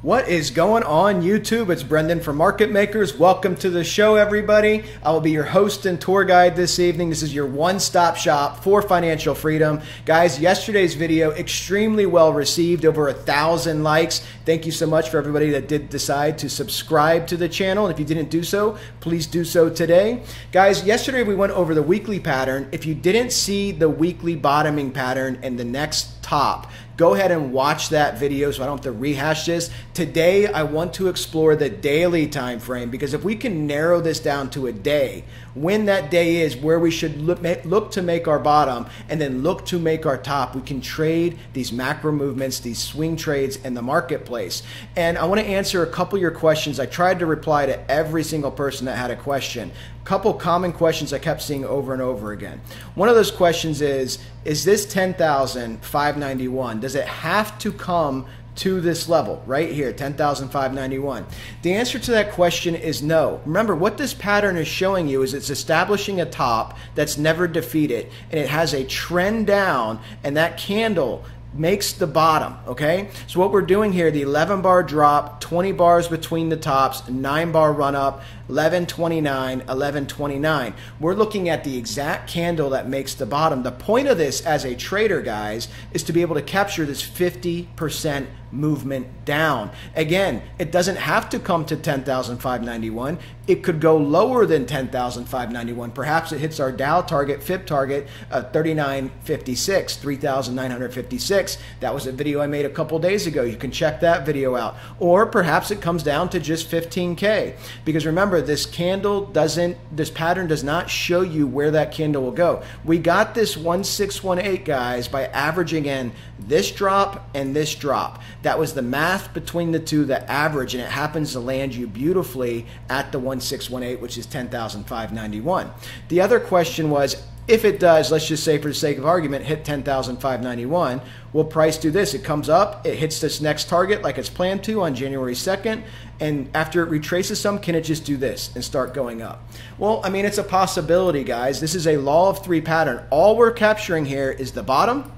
What is going on YouTube? It's Brendan from Market Makers. Welcome to the show, everybody. I will be your host and tour guide this evening. This is your one-stop shop for financial freedom. Guys, yesterday's video, extremely well received, over 1,000 likes. Thank you so much for everybody that did decide to subscribe to the channel. And if you didn't do so, please do so today. Guys, yesterday we went over the weekly pattern. If you didn't see the weekly bottoming pattern and the next top, go ahead and watch that video so I don't have to rehash this. Today, I want to explore the daily time frame, because if we can narrow this down to a day, when that day is where we should look to make our bottom and then look to make our top, we can trade these macro movements, these swing trades in the marketplace. And I want to answer a couple of your questions. I tried to reply to every single person that had a question. Couple common questions I kept seeing over and over again. One of those questions is this 10,591, does it have to come to this level right here, 10,591? The answer to that question is no. Remember, what this pattern is showing you is it's establishing a top that's never defeated, and it has a trend down, and that candle makes the bottom, okay? So what we're doing here, the 11 bar drop, 20 bars between the tops, 9 bar run up, 1129, 1129. We're looking at the exact candle that makes the bottom. The point of this as a trader, guys, is to be able to capture this 50% movement down. Again, it doesn't have to come to 10,591. It could go lower than 10,591. Perhaps it hits our Dow target, FIB target, 3956, 3,956. That was a video I made a couple days ago. You can check that video out. Or perhaps it comes down to just 15K. Because remember, this pattern does not show you where that candle will go. We got this 1618, guys, by averaging in this drop and this drop. That was the math between the two, the average, and it happens to land you beautifully at the 1618, which is 10,591. The other question was, if it does, let's just say for the sake of argument, hit 10,591, will price do this? It comes up, it hits this next target like it's planned to on January 2nd, and after it retraces some, can it just do this and start going up? Well, I mean, it's a possibility, guys. This is a law of three pattern. All we're capturing here is the bottom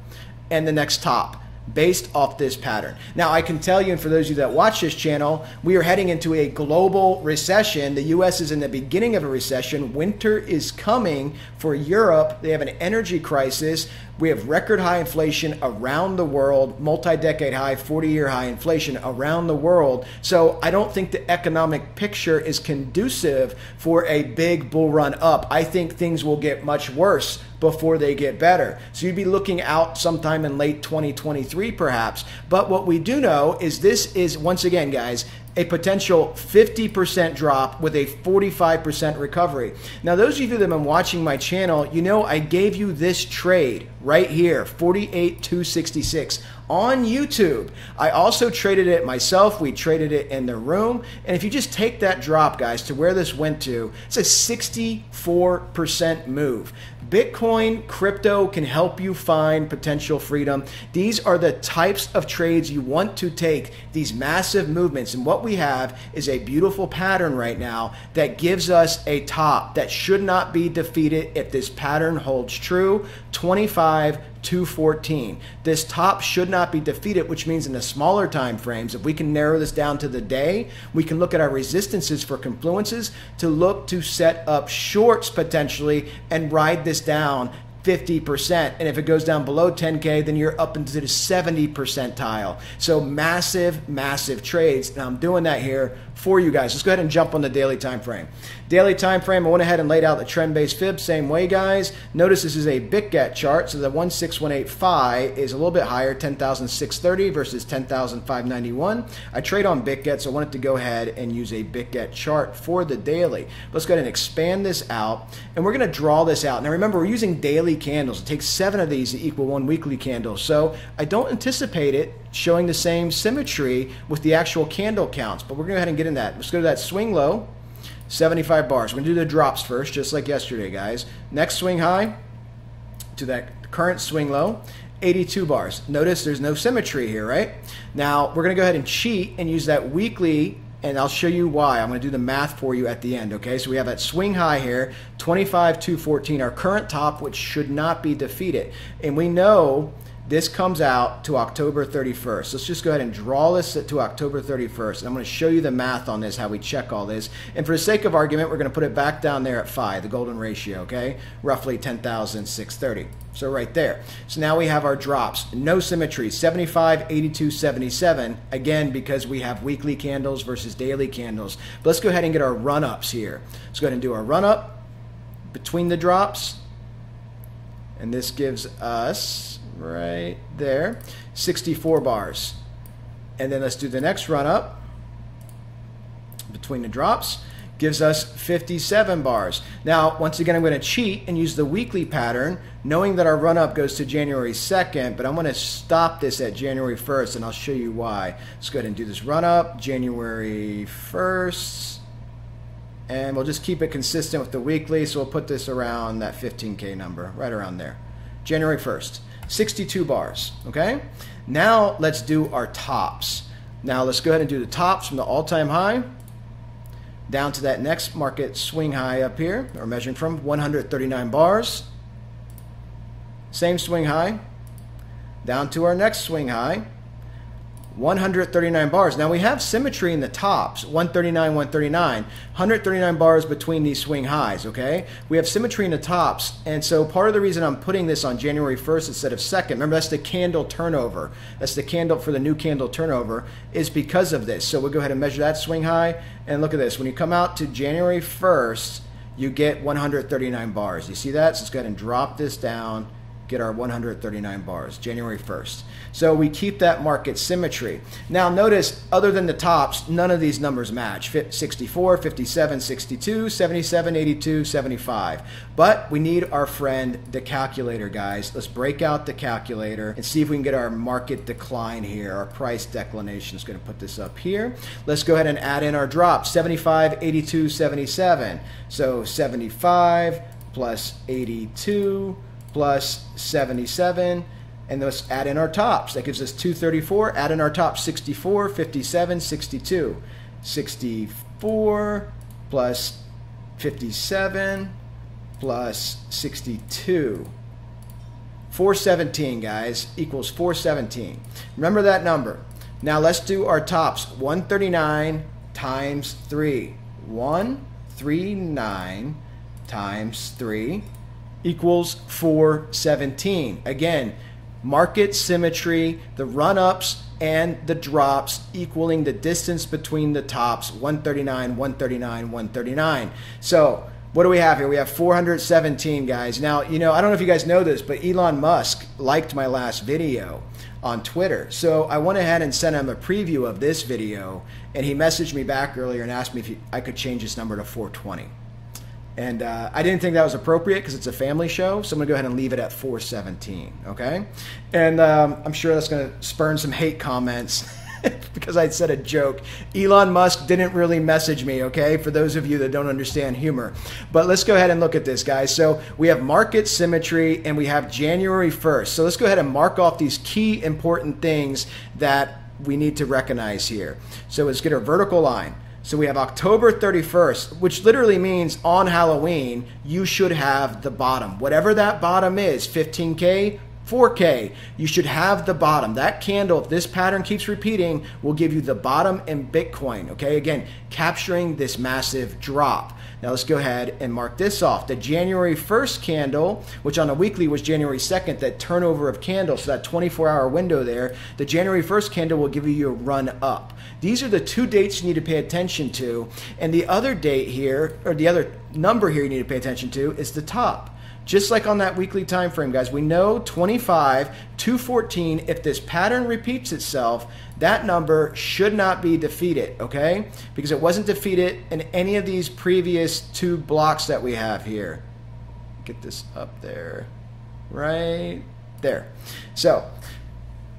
and the next top, based off this pattern. Now, I can tell you, and for those of you that watch this channel, we are heading into a global recession. The U.S. is in the beginning of a recession. Winter is coming for Europe. They have an energy crisis. We have record high inflation around the world, multi-decade high, 40-year high inflation around the world. So I don't think the economic picture is conducive for a big bull run up. I think things will get much worse before they get better. So you'd be looking out sometime in late 2023 perhaps. But what we do know is this is, once again, guys, a potential 50% drop with a 45% recovery. Now, those of you that have been watching my channel, you know I gave you this trade right here, 48,266 on YouTube. I also traded it myself. We traded it in the room. And if you just take that drop, guys, to where this went to, it's a 64% move. Bitcoin, crypto can help you find potential freedom. These are the types of trades you want to take, these massive movements. And what we have is a beautiful pattern right now that gives us a top that should not be defeated if this pattern holds true. 25,214. This top should not be defeated, which means in the smaller time frames, if we can narrow this down to the day, we can look at our resistances for confluences to look to set up shorts potentially and ride this down 50%. And if it goes down below 10K, then you're up into the 70 percentile. So massive, massive trades. And I'm doing that here for you guys. Let's go ahead and jump on the daily time frame. Daily time frame, I went ahead and laid out the trend-based fib same way, guys. Notice this is a BITGET chart, so the 16185 phi is a little bit higher, 10,630 versus 10,591. I trade on BITGET, so I wanted to go ahead and use a BITGET chart for the daily. Let's go ahead and expand this out, and we're going to draw this out. Now remember, we're using daily candles. It takes 7 of these to equal 1 weekly candle, so I don't anticipate it showing the same symmetry with the actual candle counts, but we're going to go ahead and get in that. Let's go to that swing low, 75 bars. We're going to do the drops first, just like yesterday, guys. Next swing high to that current swing low, 82 bars. Notice there's no symmetry here, right? Now, we're going to go ahead and cheat and use that weekly, and I'll show you why. I'm going to do the math for you at the end, okay? So we have that swing high here, 25,214, our current top, which should not be defeated. And we know this comes out to October 31st. Let's just go ahead and draw this to October 31st. And I'm going to show you the math on this, how we check all this. And for the sake of argument, we're going to put it back down there at 5, the golden ratio, okay? Roughly 10,630. So right there. So now we have our drops. No symmetry, 75, 82, 77. Again, because we have weekly candles versus daily candles. But let's go ahead and get our run-ups here. Let's go ahead and do our run-up between the drops. And this gives us, right there, 64 bars. And then let's do the next run-up between the drops. Gives us 57 bars. Now, once again, I'm going to cheat and use the weekly pattern, knowing that our run-up goes to January 2nd, but I'm going to stop this at January 1st, and I'll show you why. Let's go ahead and do this run-up, January 1st, and we'll just keep it consistent with the weekly, so we'll put this around that 15K number, right around there. January 1st, 62 bars, okay? Now, let's do our tops. Now, let's go ahead and do the tops from the all-time high down to that next market swing high up here, or measuring from 139 bars. Same swing high, down to our next swing high, 139 bars. Now we have symmetry in the tops, 139, 139, 139 bars between these swing highs, okay? We have symmetry in the tops, and so part of the reason I'm putting this on January 1st instead of 2nd, remember that's the candle turnover, that's the candle for the new candle turnover, is because of this. So we'll go ahead and measure that swing high, and look at this. When you come out to January 1st, you get 139 bars. You see that? So let's go ahead and drop this down, get our 139 bars, January 1st. So we keep that market symmetry. Now notice, other than the tops, none of these numbers match. 64, 57, 62, 77, 82, 75. But we need our friend, the calculator, guys. Let's break out the calculator and see if we can get our market decline here, our price declination. Is going to put this up here. Let's go ahead and add in our drops, 75, 82, 77. So 75 plus 82 plus 77, and let's add in our tops. That gives us 234. Add in our tops, 64, 57, 62. 64 plus 57 plus 62. 417, guys, equals 417. Remember that number. Now let's do our tops. 139 times 3. 139 times 3 equals 417. Again, market symmetry, the run-ups and the drops equaling the distance between the tops, 139, 139, 139. So what do we have here? We have 417, guys. Now, you know, I don't know if you guys know this, but Elon Musk liked my last video on Twitter. So I went ahead and sent him a preview of this video, and he messaged me back earlier and asked me if I could change this number to 420. And I didn't think that was appropriate because it's a family show, so I'm going to go ahead and leave it at 417, okay? And I'm sure that's going to spurn some hate comments because I said a joke. Elon Musk didn't really message me, okay, for those of you that don't understand humor. But let's go ahead and look at this, guys. So we have market symmetry and we have January 1st. So let's go ahead and mark off these key important things that we need to recognize here. So let's get our vertical line. So we have October 31st, which literally means on Halloween, you should have the bottom. Whatever that bottom is, 15K, 4K, you should have the bottom. That candle, if this pattern keeps repeating, will give you the bottom in Bitcoin, okay? Again, capturing this massive drop. Now let's go ahead and mark this off. The January 1st candle, which on a weekly was January 2nd, that turnover of candles, so that 24-hour window there, the January 1st candle will give you a run up. These are the two dates you need to pay attention to. And the other date here, or the other number here you need to pay attention to is the top. Just like on that weekly time frame, guys, we know 25, 214, if this pattern repeats itself, that number should not be defeated, okay? Because it wasn't defeated in any of these previous two blocks that we have here. Get this up there, right there. So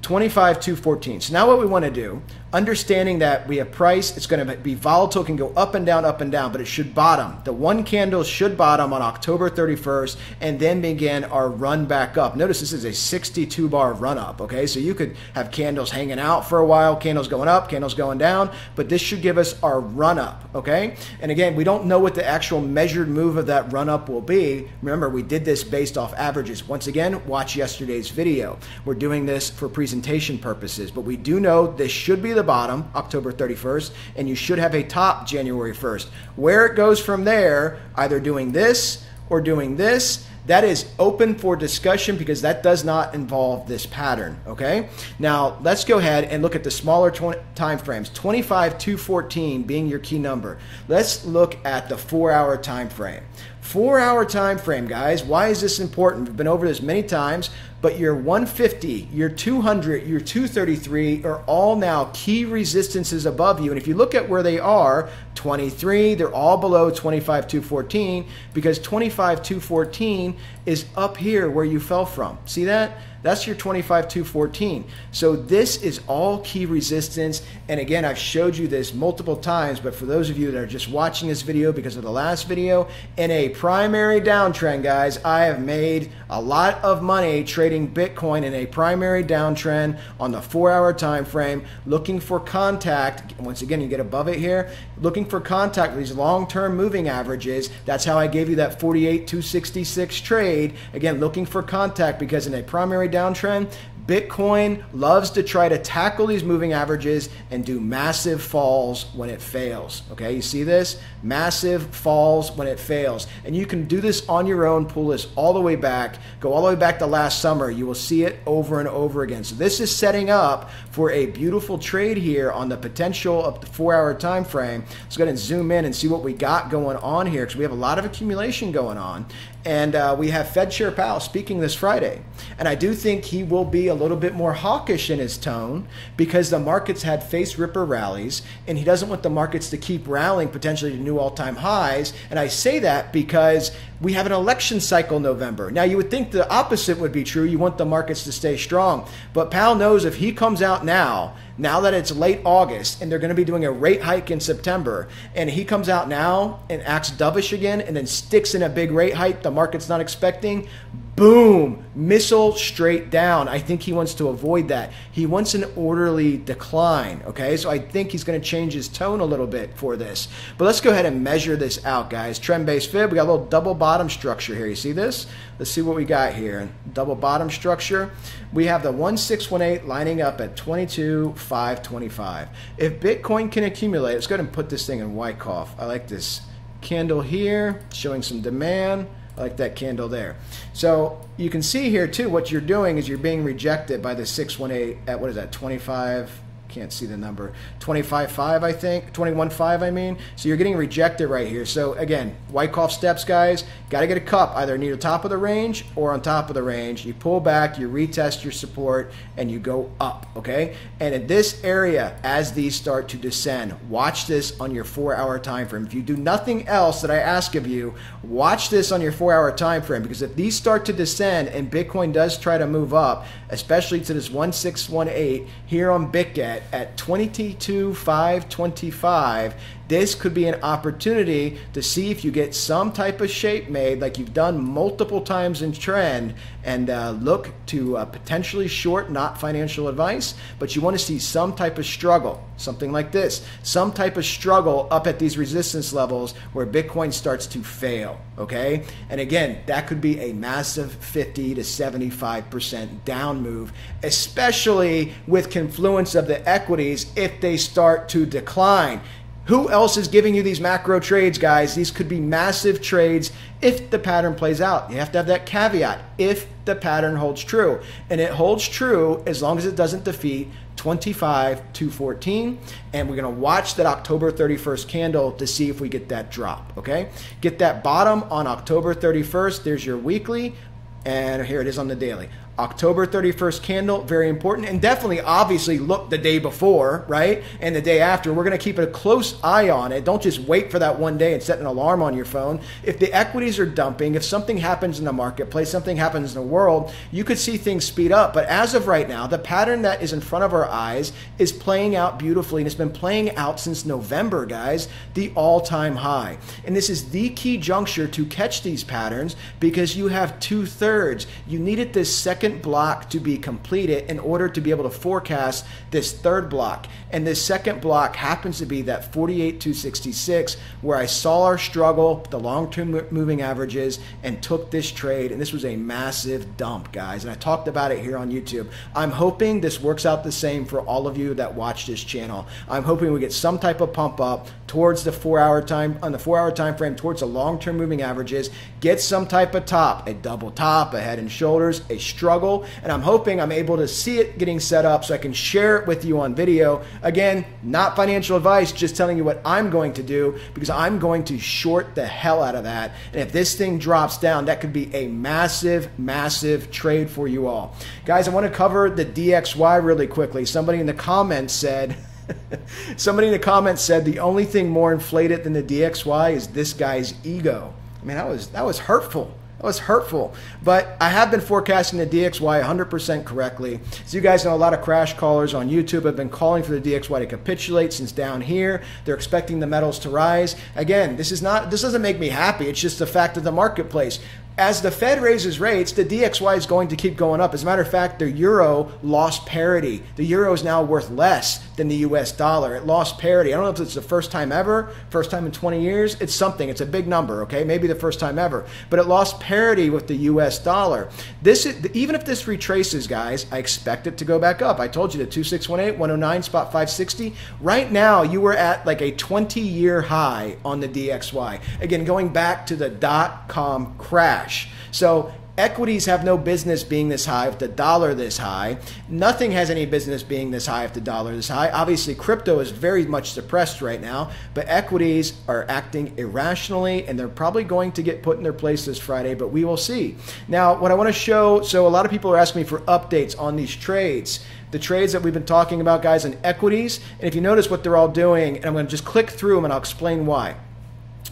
25, 214. So now what we want to do, understanding that we have price, it's going to be volatile, can go up and down, but it should bottom. The one candle should bottom on October 31st and then begin our run back up. Notice this is a 62 bar run up, okay? So you could have candles hanging out for a while, candles going up, candles going down, but this should give us our run up, okay? And again, we don't know what the actual measured move of that run up will be. Remember, we did this based off averages. Once again, watch yesterday's video. We're doing this for presentation purposes, but we do know this should be the bottom, October 31st, and you should have a top January 1st. Where it goes from there, either doing this or doing this, that is open for discussion because that does not involve this pattern, okay? Now, let's go ahead and look at the smaller time frames, 25-214 being your key number. Let's look at the 4-hour time frame. 4-hour time frame, guys. Why is this important? We've been over this many times, but your 150, your 200, your 233 are all now key resistances above you. And if you look at where they are, 23, they're all below 25-214 because 25-214 is up here where you fell from. See that? That's your 25-214. So this is all key resistance. And again, I've showed you this multiple times, but for those of you that are just watching this video because of the last video, in a primary downtrend, guys, I have made a lot of money trading Bitcoin in a primary downtrend on the 4-hour time frame, looking for contact. Once again, you get above it here, looking for contact with these long-term moving averages. That's how I gave you that 48-266 trade. Again, looking for contact because in a primary downtrend, Bitcoin loves to try to tackle these moving averages and do massive falls when it fails. Okay, you see this? Massive falls when it fails. And you can do this on your own, pull this all the way back, go all the way back to last summer. You will see it over and over again. So this is setting up for a beautiful trade here on the potential of the 4-hour time frame. Let's go ahead and zoom in and see what we got going on here because we have a lot of accumulation going on. And we have Fed Chair Powell speaking this Friday. And I do think he will be a little bit more hawkish in his tone because the markets had face ripper rallies and he doesn't want the markets to keep rallying potentially to new all-time highs. And I say that because we have an election cycle in November. Now, you would think the opposite would be true. You want the markets to stay strong. But Powell knows if he comes out now that it's late August and they're going to be doing a rate hike in September, and he comes out now and acts dovish again and then sticks in a big rate hike the market's not expecting, boom, missile straight down. I think he wants to avoid that. He wants an orderly decline, okay? So I think he's going to change his tone a little bit for this. But let's go ahead and measure this out, guys. Trend-based fib, we got a little double bottom structure here. You see this? Let's see what we got here. Double bottom structure. We have the 1618 lining up at 22,525. If Bitcoin can accumulate, let's go ahead and put this thing in Wyckoff. I like this candle here, showing some demand. I like that candle there. So you can see here too, what you're doing is you're being rejected by the 618 at, what is that, 25, can't see the number, 25.5 I think, 21.5 I mean. So you're getting rejected right here. So again, Wyckoff steps, guys, got to get a cup either near the top of the range or on top of the range. You pull back, you retest your support, and you go up, okay? And in this area, as these start to descend, watch this on your 4-hour time frame. If you do nothing else that I ask of you, watch this on your 4-hour time frame, because if these start to descend and Bitcoin does try to move up, especially to this 1618 here on BitGet at 22,525, this could be an opportunity to see if you get some type of shape made like you've done multiple times in trend, and look to potentially short, not financial advice, but you want to see some type of struggle, something like this, some type of struggle up at these resistance levels where Bitcoin starts to fail, okay? And again, that could be a massive 50 to 75% down move, especially with confluence of the equities if they start to decline. Who else is giving you these macro trades, guys? These could be massive trades if the pattern plays out. You have to have that caveat, if the pattern holds true. And it holds true as long as it doesn't defeat 25,214. And we're going to watch that October 31st candle to see if we get that drop, okay? Get that bottom on October 31st. There's your weekly. And here it is on the daily. October 31st candle, very important. And definitely, obviously, look the day before, right? And the day after. We're going to keep a close eye on it. Don't just wait for that one day and set an alarm on your phone. If the equities are dumping, if something happens in the marketplace, something happens in the world, you could see things speed up. But as of right now, the pattern that is in front of our eyes is playing out beautifully. And it's been playing out since November, guys, the all-time high. And this is the key juncture to catch these patterns because you have 2/3. You needed this second block to be completed in order to be able to forecast this third block. And this second block happens to be that 48,266 where I saw our struggle, the long-term moving averages, and took this trade. And this was a massive dump, guys. And I talked about it here on YouTube. I'm hoping this works out the same for all of you that watch this channel. I'm hoping we get some type of pump up towards the 4-hour time, on the 4-hour time frame, towards the long-term moving averages, get some type of top, a double top, a head and shoulders, a struggle, and I'm hoping I'm able to see it getting set up so I can share it with you on video. Again, not financial advice, just telling you what I'm going to do because I'm going to short the hell out of that. And if this thing drops down, that could be a massive, massive trade for you all. Guys, I want to cover the DXY really quickly. Somebody in the comments said, the only thing more inflated than the DXY is this guy's ego. I mean, that was hurtful. That was hurtful. But I have been forecasting the DXY 100% correctly. So you guys know a lot of crash callers on YouTube have been calling for the DXY to capitulate since down here. They're expecting the metals to rise. Again, this doesn't make me happy. It's just the fact of the marketplace. As the Fed raises rates, the DXY is going to keep going up. As a matter of fact, the euro lost parity. The euro is now worth less than the US dollar. It lost parity. I don't know if it's the first time ever, first time in 20 years. It's something. It's a big number, okay? Maybe the first time ever. But it lost parity with the US dollar. Even if this retraces, guys, I expect it to go back up. I told you the 2618, 109, spot 560. Right now, you were at like a 20-year high on the DXY. Again, going back to the dot-com crash. So equities have no business being this high with the dollar this high. Nothing has any business being this high if the dollar is high. Obviously, crypto is very much suppressed right now, but equities are acting irrationally, and they're probably going to get put in their place this Friday, but we will see. Now, what I want to show, so a lot of people are asking me for updates on these trades. The trades that we've been talking about, guys, in equities, and if you notice what they're all doing, and I'm going to just click through them and I'll explain why.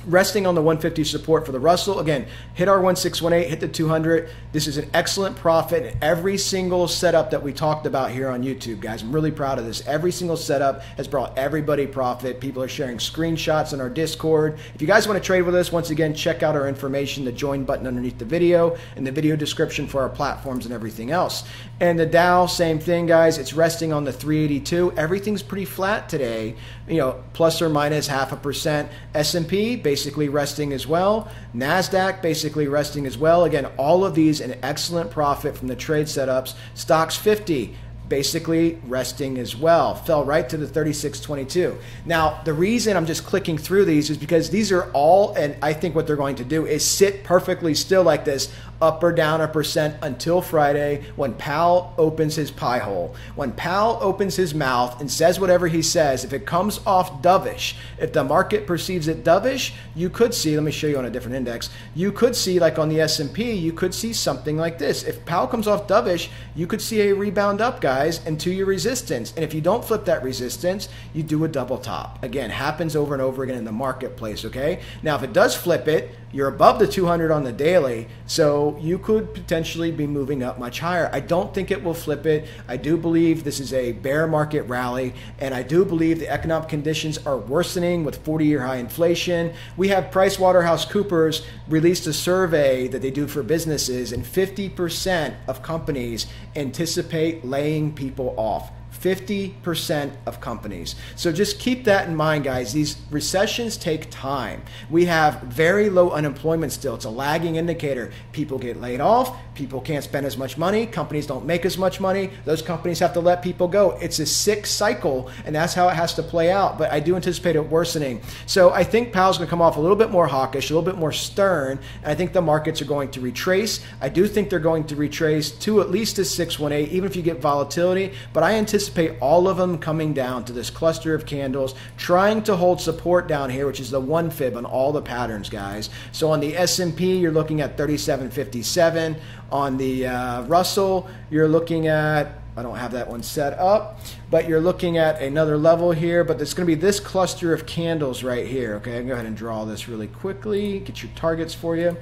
Resting on the 150 support for the Russell. Again, hit our 1618, hit the 200. This is an excellent profit in every single setup that we talked about here on YouTube, guys. I'm really proud of this. Every single setup has brought everybody profit. People are sharing screenshots in our Discord. If you guys want to trade with us, once again, check out our information, the join button underneath the video, and the video description for our platforms and everything else. And the Dow, same thing, guys. It's resting on the 382. Everything's pretty flat today, you know, plus or minus 0.5%. S&P, basically resting as well. NASDAQ basically resting as well. Again, all of these an excellent profit from the trade setups. Stocks 50 basically resting as well. Fell right to the 36.22. Now, the reason I'm just clicking through these is because these are all, and I think what they're going to do is sit perfectly still like this, up or down a percent until Friday when Powell opens his pie hole. When Powell opens his mouth and says whatever he says, if it comes off dovish, if the market perceives it dovish, you could see, let me show you on a different index, you could see like on the S&P, you could see something like this. If Powell comes off dovish, you could see a rebound up, guys, into your resistance. And if you don't flip that resistance, you do a double top. Again, happens over and over again in the marketplace, okay? Now, if it does flip it, you're above the 200 on the daily, so you could potentially be moving up much higher. I don't think it will flip it. I do believe this is a bear market rally, and I do believe the economic conditions are worsening with 40-year high inflation. We have PricewaterhouseCoopers released a survey that they do for businesses, and 50% of companies anticipate laying people off. 50% of companies. So just keep that in mind, guys. These recessions take time. We have very low unemployment still. It's a lagging indicator. People get laid off. People can't spend as much money. Companies don't make as much money. Those companies have to let people go. It's a sick cycle, and that's how it has to play out. But I do anticipate it worsening. So I think Powell's going to come off a little bit more hawkish, a little bit more stern, and I think the markets are going to retrace. I do think they're going to retrace to at least a 618, even if you get volatility. But I anticipate anticipate all of them coming down to this cluster of candles, trying to hold support down here, which is the 1 fib on all the patterns, guys. So on the S&P, you're looking at 37.57. On the Russell, you're looking at, I don't have that one set up, but you're looking at another level here, but it's going to be this cluster of candles right here. Okay, I can go ahead and draw this really quickly, get your targets for you.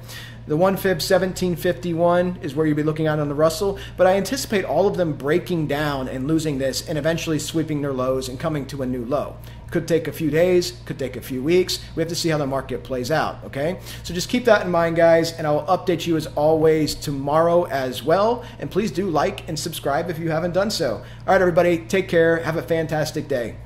The 1 fib 1751 is where you'll be looking at on the Russell, but I anticipate all of them breaking down and losing this and eventually sweeping their lows and coming to a new low. Could take a few days, could take a few weeks. We have to see how the market plays out, okay? So just keep that in mind, guys, and I'll update you as always tomorrow as well. And please do like and subscribe if you haven't done so. All right, everybody, take care. Have a fantastic day.